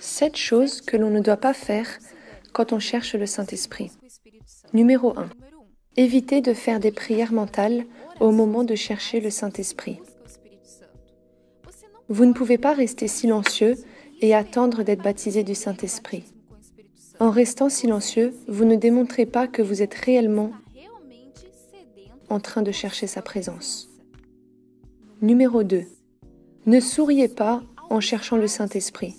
7 choses que l'on ne doit pas faire quand on cherche le Saint-Esprit. Numéro 1. Évitez de faire des prières mentales au moment de chercher le Saint-Esprit. Vous ne pouvez pas rester silencieux et attendre d'être baptisé du Saint-Esprit. En restant silencieux, vous ne démontrez pas que vous êtes réellement en train de chercher sa présence. Numéro 2. Ne souriez pas en cherchant le Saint-Esprit.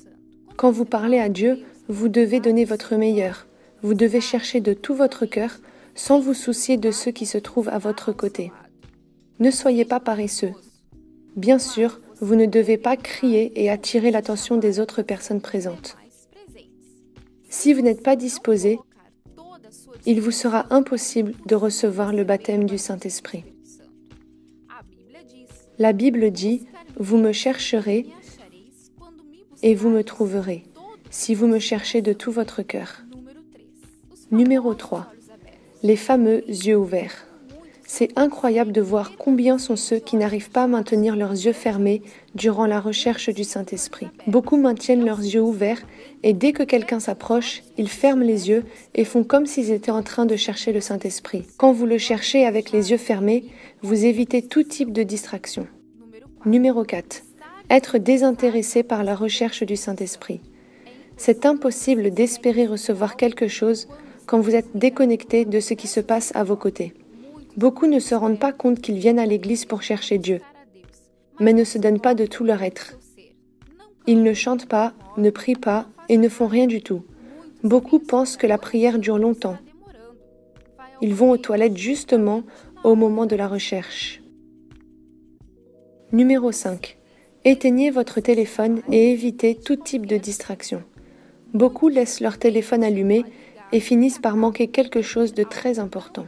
Quand vous parlez à Dieu, vous devez donner votre meilleur. Vous devez chercher de tout votre cœur, sans vous soucier de ceux qui se trouvent à votre côté. Ne soyez pas paresseux. Bien sûr, vous ne devez pas crier et attirer l'attention des autres personnes présentes. Si vous n'êtes pas disposé, il vous sera impossible de recevoir le baptême du Saint-Esprit. La Bible dit « Vous me chercherez et vous me trouverez, si vous me cherchez de tout votre cœur. » Numéro 3. Les fameux yeux ouverts. C'est incroyable de voir combien sont ceux qui n'arrivent pas à maintenir leurs yeux fermés durant la recherche du Saint-Esprit. Beaucoup maintiennent leurs yeux ouverts et dès que quelqu'un s'approche, ils ferment les yeux et font comme s'ils étaient en train de chercher le Saint-Esprit. Quand vous le cherchez avec les yeux fermés, vous évitez tout type de distraction. Numéro 4. Être désintéressé par la recherche du Saint-Esprit. C'est impossible d'espérer recevoir quelque chose quand vous êtes déconnecté de ce qui se passe à vos côtés. Beaucoup ne se rendent pas compte qu'ils viennent à l'église pour chercher Dieu, mais ne se donnent pas de tout leur être. Ils ne chantent pas, ne prient pas et ne font rien du tout. Beaucoup pensent que la prière dure longtemps. Ils vont aux toilettes justement au moment de la recherche. Numéro 5. Éteignez votre téléphone et évitez tout type de distraction. Beaucoup laissent leur téléphone allumé et finissent par manquer quelque chose de très important.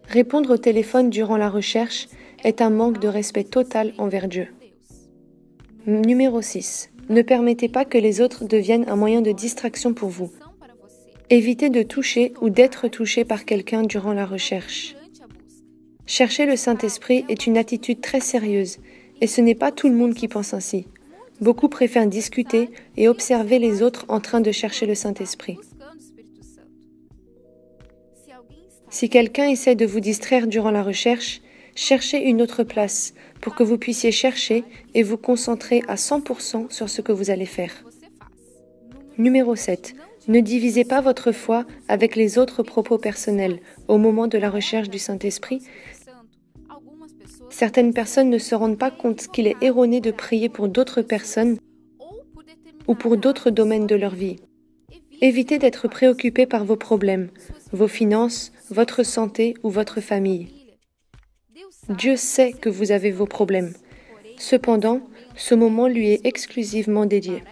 Répondre au téléphone durant la recherche est un manque de respect total envers Dieu. Numéro 6. Ne permettez pas que les autres deviennent un moyen de distraction pour vous. Évitez de toucher ou d'être touché par quelqu'un durant la recherche. Chercher le Saint-Esprit est une attitude très sérieuse et ce n'est pas tout le monde qui pense ainsi. Beaucoup préfèrent discuter et observer les autres en train de chercher le Saint-Esprit. Si quelqu'un essaie de vous distraire durant la recherche, cherchez une autre place pour que vous puissiez chercher et vous concentrer à 100% sur ce que vous allez faire. Numéro 7. Ne divisez pas votre foi avec les autres propos personnels au moment de la recherche du Saint-Esprit. Certaines personnes ne se rendent pas compte qu'il est erroné de prier pour d'autres personnes ou pour d'autres domaines de leur vie. Évitez d'être préoccupé par vos problèmes, vos finances, votre santé ou votre famille. Dieu sait que vous avez vos problèmes. Cependant, ce moment lui est exclusivement dédié.